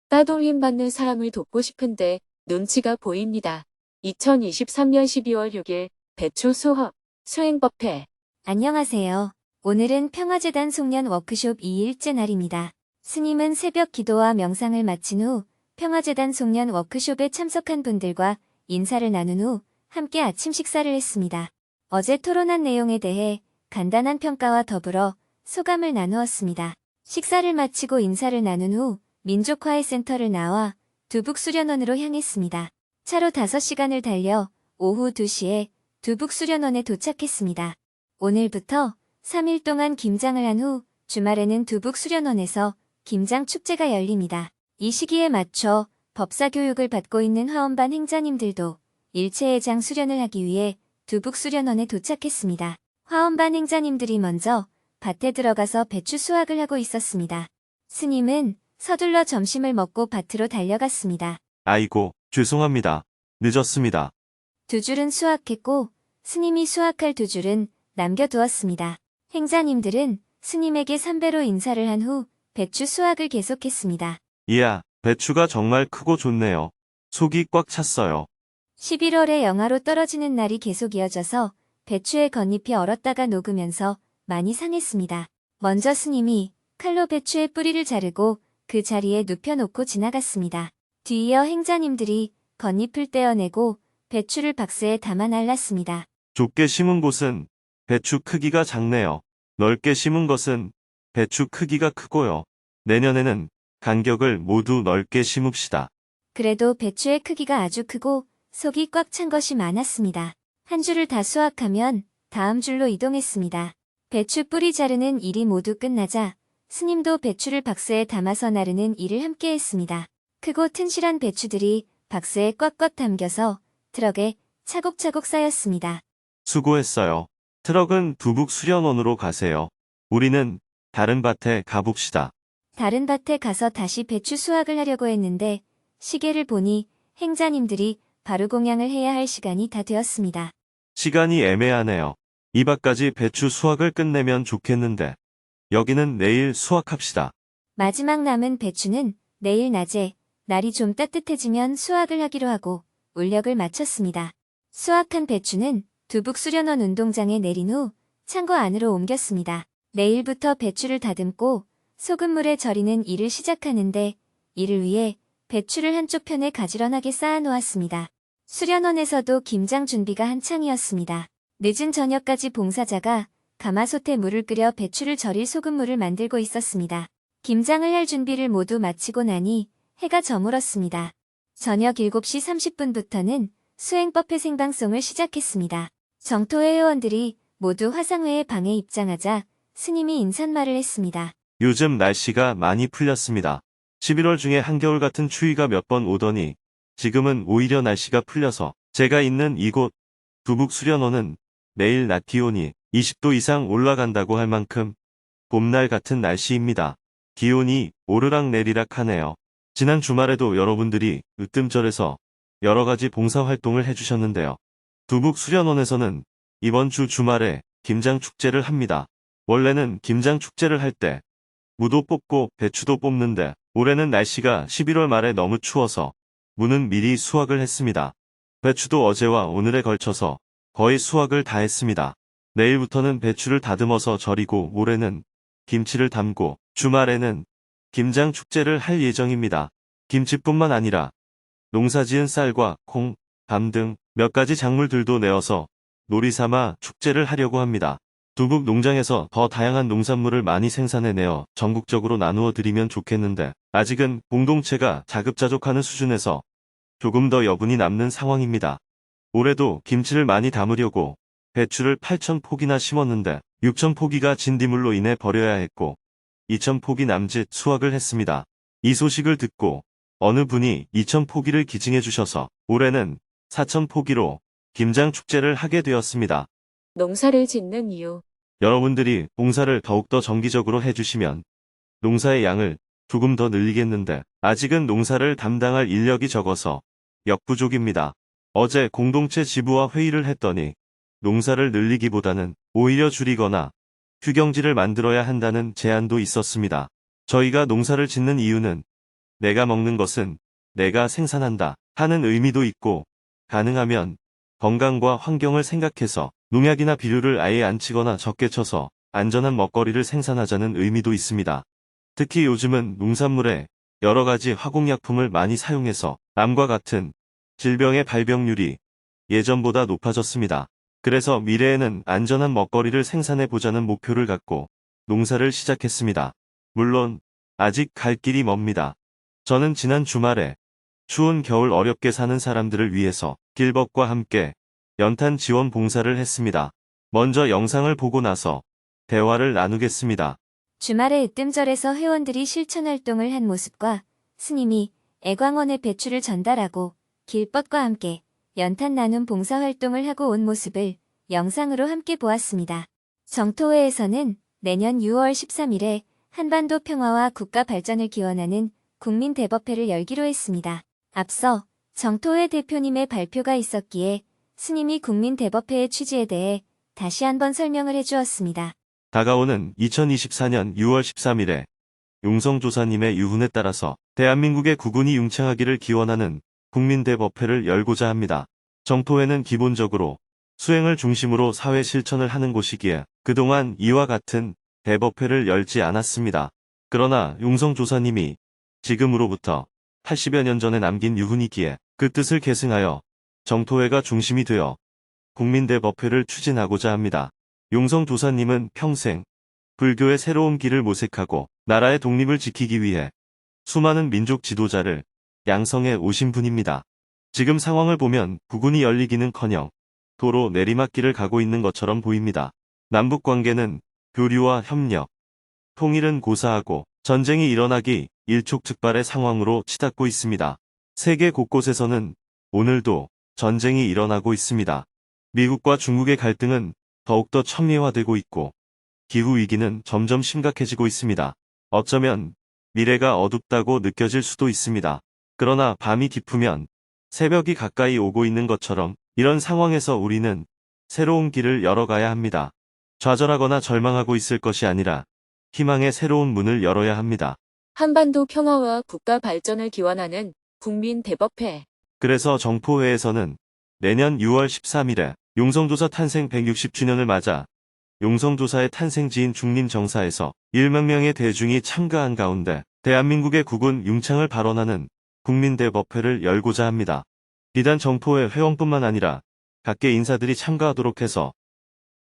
따돌림 받는 사람을 돕고 싶은데 눈치가 보입니다. 2023년 12월 6일 배추 수확 수행법회. 안녕하세요. 오늘은 평화재단 송년 워크숍 2일째 날입니다. 스님은 새벽 기도와 명상을 마친 후 평화재단 송년 워크숍에 참석한 분들과 인사를 나눈 후 함께 아침 식사를 했습니다. 어제 토론한 내용에 대해 간단한 평가와 더불어 소감을 나누었습니다. 식사를 마치고 인사를 나눈 후 민족화해센터를 나와 두북수련원으로 향했습니다. 차로 5시간을 달려 오후 2시에 두북수련원에 도착했습니다. 오늘부터 3일 동안 김장을 한 후 주말에는 두북수련원에서 김장축제가 열립니다. 이 시기에 맞춰 법사교육을 받고 있는 화원반 행자님들도 일체해장 수련을 하기 위해 두북수련원에 도착했습니다. 화원반 행자님들이 먼저 밭에 들어가서 배추 수확을 하고 있었습니다. 스님은 서둘러 점심을 먹고 밭으로 달려갔습니다. 아이고, 죄송합니다. 늦었습니다. 2줄은 수확했고 스님이 수확할 2줄은 남겨두었습니다. 행자님들은 스님에게 삼배로 인사를 한 후 배추 수확을 계속했습니다. 이야, 배추가 정말 크고 좋네요. 속이 꽉 찼어요. 11월에 영하로 떨어지는 날이 계속 이어져서 배추의 겉잎이 얼었다가 녹으면서 많이 상했습니다. 먼저 스님이 칼로 배추의 뿌리를 자르고 그 자리에 눕혀놓고 지나갔습니다. 뒤이어 행자님들이 겉잎을 떼어내고 배추를 박스에 담아 날랐습니다. 좁게 심은 곳은 배추 크기가 작네요. 넓게 심은 것은 배추 크기가 크고요. 내년에는 간격을 모두 넓게 심읍시다. 그래도 배추의 크기가 아주 크고 속이 꽉 찬 것이 많았습니다. 한 줄을 다 수확하면 다음 줄로 이동했습니다. 배추 뿌리 자르는 일이 모두 끝나자 스님도 배추를 박스에 담아서 나르는 일을 함께 했습니다. 크고 튼실한 배추들이 박스에 꽉꽉 담겨서 트럭에 차곡차곡 쌓였습니다. 수고했어요. 트럭은 두북 수련원으로 가세요. 우리는 다른 밭에 가봅시다. 다른 밭에 가서 다시 배추 수확을 하려고 했는데 시계를 보니 행자님들이 바로 공양을 해야 할 시간이 다 되었습니다. 시간이 애매하네요. 이 밭까지 배추 수확을 끝내면 좋겠는데 여기는 내일 수확합시다. 마지막 남은 배추는 내일 낮에 날이 좀 따뜻해지면 수확을 하기로 하고 울력을 마쳤습니다. 수확한 배추는 두북수련원 운동장에 내린 후 창고 안으로 옮겼습니다. 내일부터 배추를 다듬고 소금물에 절이는 일을 시작하는데 이를 위해 배추를 한쪽 편에 가지런하게 쌓아놓았습니다. 수련원에서도 김장 준비가 한창이었습니다. 늦은 저녁까지 봉사자가 가마솥에 물을 끓여 배추를 절일 소금물을 만들고 있었습니다. 김장을 할 준비를 모두 마치고 나니 해가 저물었습니다. 저녁 7시 30분부터는 수행법회 생방송을 시작했습니다. 정토회 회원들이 모두 화상회의 방에 입장하자 스님이 인사말을 했습니다. 요즘 날씨가 많이 풀렸습니다. 11월 중에 한겨울 같은 추위가 몇 번 오더니 지금은 오히려 날씨가 풀려서 제가 있는 이곳 두북수련원은 매일 낮 기온이 20도 이상 올라간다고 할 만큼 봄날 같은 날씨입니다. 기온이 오르락내리락 하네요. 지난 주말에도 여러분들이 으뜸절에서 여러가지 봉사활동을 해주셨는데요. 두북수련원에서는 이번 주 주말에 김장축제를 합니다. 원래는 김장축제를 할 때 무도 뽑고 배추도 뽑는데 올해는 날씨가 11월 말에 너무 추워서 무는 미리 수확을 했습니다. 배추도 어제와 오늘에 걸쳐서 거의 수확을 다 했습니다. 내일부터는 배추를 다듬어서 절이고 모레는 김치를 담고 주말에는 김장축제를 할 예정입니다. 김치뿐만 아니라 농사지은 쌀과 콩, 밤 등 몇 가지 작물들도 내어서 놀이삼아 축제를 하려고 합니다. 두북 농장에서 더 다양한 농산물을 많이 생산해내어 전국적으로 나누어 드리면 좋겠는데 아직은 공동체가 자급자족하는 수준에서 조금 더 여분이 남는 상황입니다. 올해도 김치를 많이 담으려고 배추를 8,000포기나 심었는데 6,000포기가 진딧물로 인해 버려야 했고 2,000포기 남짓 수확을 했습니다. 이 소식을 듣고 어느 분이 2,000포기를 기증해 주셔서 올해는 4,000포기로 김장축제를 하게 되었습니다. 농사를 짓는 이유. 여러분들이 봉사를 더욱더 정기적으로 해주시면 농사의 양을 조금 더 늘리겠는데 아직은 농사를 담당할 인력이 적어서 역부족입니다. 어제 공동체 지부와 회의를 했더니 농사를 늘리기보다는 오히려 줄이거나 휴경지를 만들어야 한다는 제안도 있었습니다. 저희가 농사를 짓는 이유는 내가 먹는 것은 내가 생산한다 하는 의미도 있고 가능하면 건강과 환경을 생각해서 농약이나 비료를 아예 안 치거나 적게 쳐서 안전한 먹거리를 생산하자는 의미도 있습니다. 특히 요즘은 농산물에 여러 가지 화공약품을 많이 사용해서 암과 같은 질병의 발병률이 예전보다 높아졌습니다. 그래서 미래에는 안전한 먹거리를 생산해 보자는 목표를 갖고 농사를 시작했습니다. 물론 아직 갈 길이 멉니다. 저는 지난 주말에 추운 겨울 어렵게 사는 사람들을 위해서 길벗과 함께 연탄 지원 봉사를 했습니다. 먼저 영상을 보고 나서 대화를 나누겠습니다. 주말에 으뜸절에서 회원들이 실천활동을 한 모습과 스님이 애광원에 배추를 전달하고 길벗과 함께 연탄 나눔 봉사활동을 하고 온 모습을 영상으로 함께 보았습니다. 정토회에서는 내년 6월 13일에 한반도 평화와 국가 발전을 기원하는 국민대법회를 열기로 했습니다. 앞서 정토회 대표님의 발표가 있었기에 스님이 국민대법회의 취지에 대해 다시 한번 설명을 해주었습니다. 다가오는 2024년 6월 13일에 용성조사님의 유훈에 따라서 대한민국의 국운이 융창하기를 기원하는 국민대법회를 열고자 합니다. 정토회는 기본적으로 수행을 중심으로 사회 실천을 하는 곳이기에 그동안 이와 같은 대법회를 열지 않았습니다. 그러나 용성조사님이 지금으로부터 80여 년 전에 남긴 유훈이기에 그 뜻을 계승하여 정토회가 중심이 되어 국민대법회를 추진하고자 합니다. 용성조사님은 평생 불교의 새로운 길을 모색하고 나라의 독립을 지키기 위해 수많은 민족 지도자를 양성해 오신 분입니다. 지금 상황을 보면 국운이 열리기는커녕 도로 내리막길을 가고 있는 것처럼 보입니다. 남북 관계는 교류와 협력, 통일은 고사하고 전쟁이 일어나기 일촉즉발의 상황으로 치닫고 있습니다. 세계 곳곳에서는 오늘도 전쟁이 일어나고 있습니다. 미국과 중국의 갈등은 더욱더 첨예화되고 있고 기후위기는 점점 심각해지고 있습니다. 어쩌면 미래가 어둡다고 느껴질 수도 있습니다. 그러나 밤이 깊으면 새벽이 가까이 오고 있는 것처럼 이런 상황에서 우리는 새로운 길을 열어가야 합니다. 좌절하거나 절망하고 있을 것이 아니라 희망의 새로운 문을 열어야 합니다. 한반도 평화와 국가 발전을 기원하는 국민대법회. 그래서 정포회에서는 내년 6월 13일에 용성조사 탄생 160주년을 맞아 용성조사의 탄생지인 중림정사에서 1만 명의 대중이 참가한 가운데 대한민국의 국운 융창을 발언하는 국민대법회를 열고자 합니다. 비단 정포회 회원뿐만 아니라 각계 인사들이 참가하도록 해서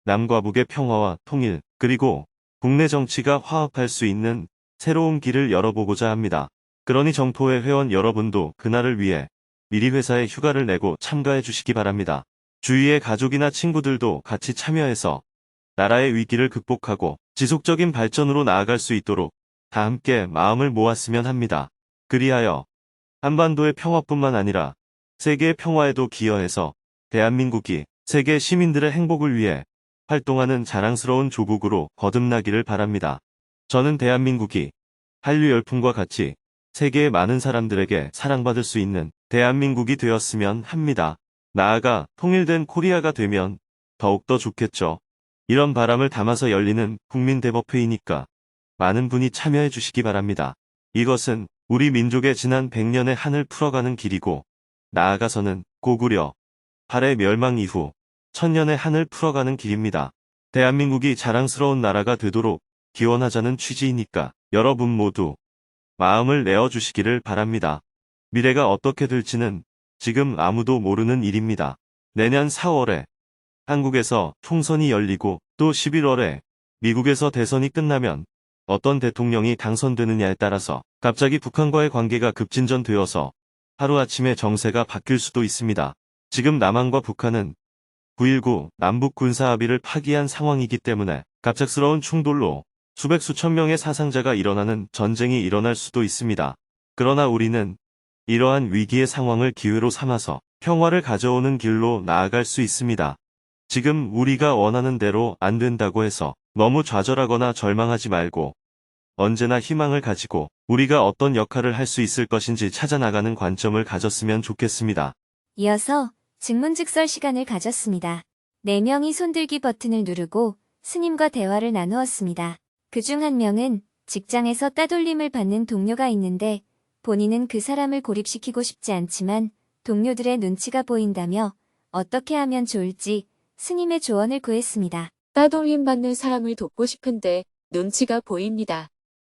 남과 북의 평화와 통일 그리고 국내 정치가 화합할 수 있는 새로운 길을 열어보고자 합니다. 그러니 정포회 회원 여러분도 그날을 위해 미리 회사에 휴가를 내고 참가해 주시기 바랍니다. 주위의 가족이나 친구들도 같이 참여해서 나라의 위기를 극복하고 지속적인 발전으로 나아갈 수 있도록 다 함께 마음을 모았으면 합니다. 그리하여 한반도의 평화뿐만 아니라 세계의 평화에도 기여해서 대한민국이 세계 시민들의 행복을 위해 활동하는 자랑스러운 조국으로 거듭나기를 바랍니다. 저는 대한민국이 한류 열풍과 같이 세계의 많은 사람들에게 사랑받을 수 있는 대한민국이 되었으면 합니다. 나아가 통일된 코리아가 되면 더욱더 좋겠죠. 이런 바람을 담아서 열리는 국민대법회이니까 많은 분이 참여해 주시기 바랍니다. 이것은 우리 민족의 지난 100년의 한을 풀어가는 길이고 나아가서는 고구려, 발해 멸망 이후 1000년의 한을 풀어가는 길입니다. 대한민국이 자랑스러운 나라가 되도록 기원하자는 취지이니까 여러분 모두 마음을 내어주시기를 바랍니다. 미래가 어떻게 될지는 지금 아무도 모르는 일입니다. 내년 4월에 한국에서 총선이 열리고 또 11월에 미국에서 대선이 끝나면 어떤 대통령이 당선되느냐에 따라서 갑자기 북한과의 관계가 급진전되어서 하루아침에 정세가 바뀔 수도 있습니다. 지금 남한과 북한은 9.19 남북 군사합의를 파기한 상황이기 때문에 갑작스러운 충돌로 수백 수천 명의 사상자가 일어나는 전쟁이 일어날 수도 있습니다. 그러나 우리는 이러한 위기의 상황을 기회로 삼아서 평화를 가져오는 길로 나아갈 수 있습니다. 지금 우리가 원하는 대로 안 된다고 해서 너무 좌절하거나 절망하지 말고 언제나 희망을 가지고 우리가 어떤 역할을 할 수 있을 것인지 찾아나가는 관점을 가졌으면 좋겠습니다. 이어서 증문즉설 시간을 가졌습니다. 4명이 손들기 버튼을 누르고 스님과 대화를 나누었습니다. 그중 한 명은 직장에서 따돌림을 받는 동료가 있는데 본인은 그 사람을 고립시키고 싶지 않지만 동료들의 눈치가 보인다며 어떻게 하면 좋을지 스님의 조언을 구했습니다. 따돌림 받는 사람을 돕고 싶은데 눈치가 보입니다.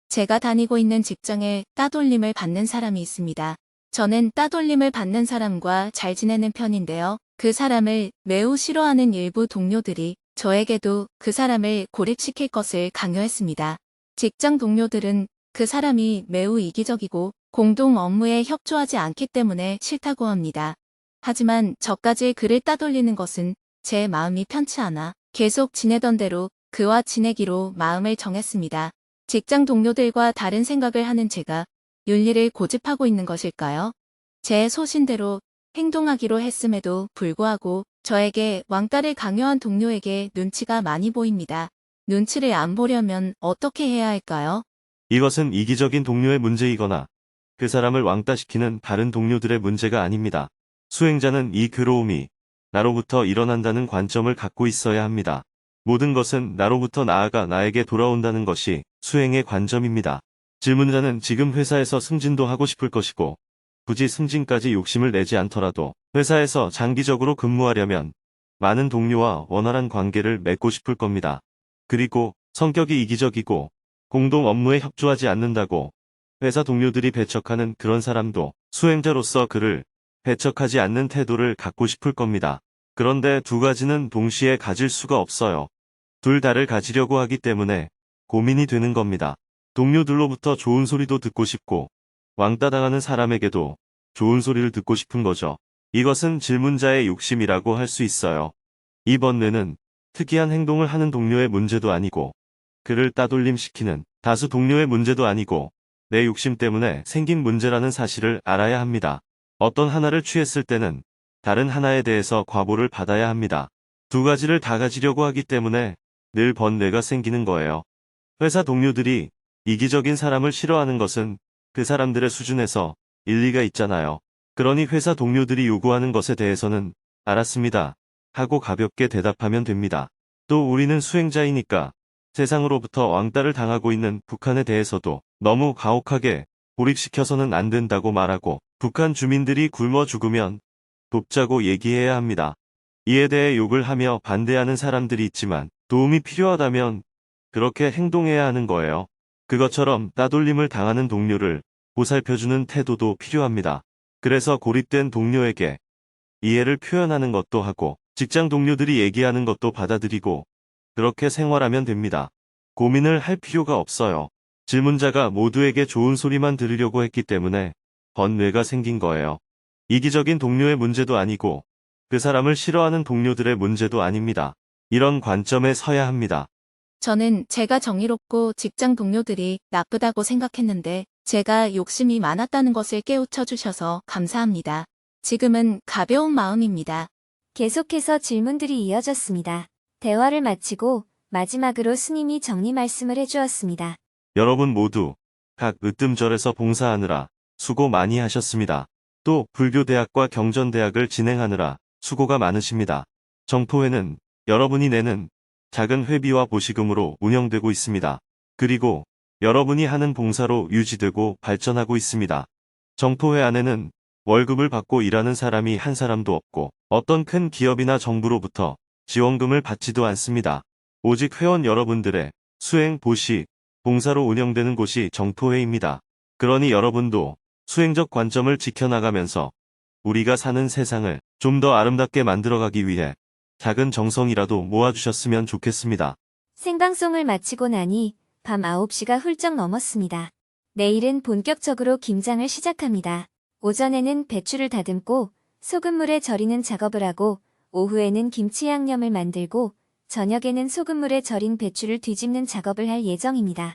제가 다니고 있는 직장에 따돌림을 받는 사람이 있습니다. 저는 따돌림을 받는 사람과 잘 지내는 편인데요. 그 사람을 매우 싫어하는 일부 동료들이 저에게도 그 사람을 고립시킬 것을 강요했습니다. 직장 동료들은 그 사람이 매우 이기적이고 공동 업무에 협조하지 않기 때문에 싫다고 합니다. 하지만 저까지 그를 따돌리는 것은 제 마음이 편치 않아 계속 지내던 대로 그와 지내기로 마음을 정했습니다. 직장 동료들과 다른 생각을 하는 제가 윤리를 고집하고 있는 것일까요? 제 소신대로 행동하기로 했음에도 불구하고 저에게 왕따를 강요한 동료에게 눈치가 많이 보입니다. 눈치를 안 보려면 어떻게 해야 할까요? 이것은 이기적인 동료의 문제이거나 그 사람을 왕따시키는 다른 동료들의 문제가 아닙니다. 수행자는 이 괴로움이 나로부터 일어난다는 관점을 갖고 있어야 합니다. 모든 것은 나로부터 나아가 나에게 돌아온다는 것이 수행의 관점입니다. 질문자는 지금 회사에서 승진도 하고 싶을 것이고 굳이 승진까지 욕심을 내지 않더라도 회사에서 장기적으로 근무하려면 많은 동료와 원활한 관계를 맺고 싶을 겁니다. 그리고 성격이 이기적이고 공동 업무에 협조하지 않는다고 회사 동료들이 배척하는 그런 사람도 수행자로서 그를 배척하지 않는 태도를 갖고 싶을 겁니다. 그런데 두 가지는 동시에 가질 수가 없어요. 둘 다를 가지려고 하기 때문에 고민이 되는 겁니다. 동료들로부터 좋은 소리도 듣고 싶고 왕따당하는 사람에게도 좋은 소리를 듣고 싶은 거죠. 이것은 질문자의 욕심이라고 할 수 있어요. 이번 뇌는 특이한 행동을 하는 동료의 문제도 아니고 그를 따돌림시키는 다수 동료의 문제도 아니고 내 욕심 때문에 생긴 문제라는 사실을 알아야 합니다. 어떤 하나를 취했을 때는 다른 하나에 대해서 과보를 받아야 합니다. 두 가지를 다 가지려고 하기 때문에 늘 번뇌가 생기는 거예요. 회사 동료들이 이기적인 사람을 싫어하는 것은 그 사람들의 수준에서 일리가 있잖아요. 그러니 회사 동료들이 요구하는 것에 대해서는 알았습니다 하고 가볍게 대답하면 됩니다. 또 우리는 수행자이니까 세상으로부터 왕따를 당하고 있는 북한에 대해서도 너무 가혹하게 고립시켜서는 안 된다고 말하고 북한 주민들이 굶어 죽으면 돕자고 얘기해야 합니다. 이에 대해 욕을 하며 반대하는 사람들이 있지만 도움이 필요하다면 그렇게 행동해야 하는 거예요. 그것처럼 따돌림을 당하는 동료를 보살펴주는 태도도 필요합니다. 그래서 고립된 동료에게 이해를 표현하는 것도 하고 직장 동료들이 얘기하는 것도 받아들이고 그렇게 생활하면 됩니다. 고민을 할 필요가 없어요. 질문자가 모두에게 좋은 소리만 들으려고 했기 때문에 번뇌가 생긴 거예요. 이기적인 동료의 문제도 아니고 그 사람을 싫어하는 동료들의 문제도 아닙니다. 이런 관점에 서야 합니다. 저는 제가 정의롭고 직장 동료들이 나쁘다고 생각했는데 제가 욕심이 많았다는 것을 깨우쳐 주셔서 감사합니다. 지금은 가벼운 마음입니다. 계속해서 질문들이 이어졌습니다. 대화를 마치고 마지막으로 스님이 정리 말씀을 해주었습니다. 여러분 모두 각 으뜸절에서 봉사하느라 수고 많이 하셨습니다. 또 불교대학과 경전대학을 진행하느라 수고가 많으십니다. 정토회는 여러분이 내는 작은 회비와 보시금으로 운영되고 있습니다. 그리고 여러분이 하는 봉사로 유지되고 발전하고 있습니다. 정토회 안에는 월급을 받고 일하는 사람이 한 사람도 없고 어떤 큰 기업이나 정부로부터 지원금을 받지도 않습니다. 오직 회원 여러분들의 수행, 보시, 봉사로 운영되는 곳이 정토회입니다. 그러니 여러분도 수행적 관점을 지켜나가면서 우리가 사는 세상을 좀 더 아름답게 만들어가기 위해 작은 정성이라도 모아주셨으면 좋겠습니다. 생방송을 마치고 나니 밤 9시가 훌쩍 넘었습니다. 내일은 본격적으로 김장을 시작합니다. 오전에는 배추를 다듬고 소금물에 절이는 작업을 하고 오후에는 김치 양념을 만들고 저녁에는 소금물에 절인 배추를 뒤집는 작업을 할 예정입니다.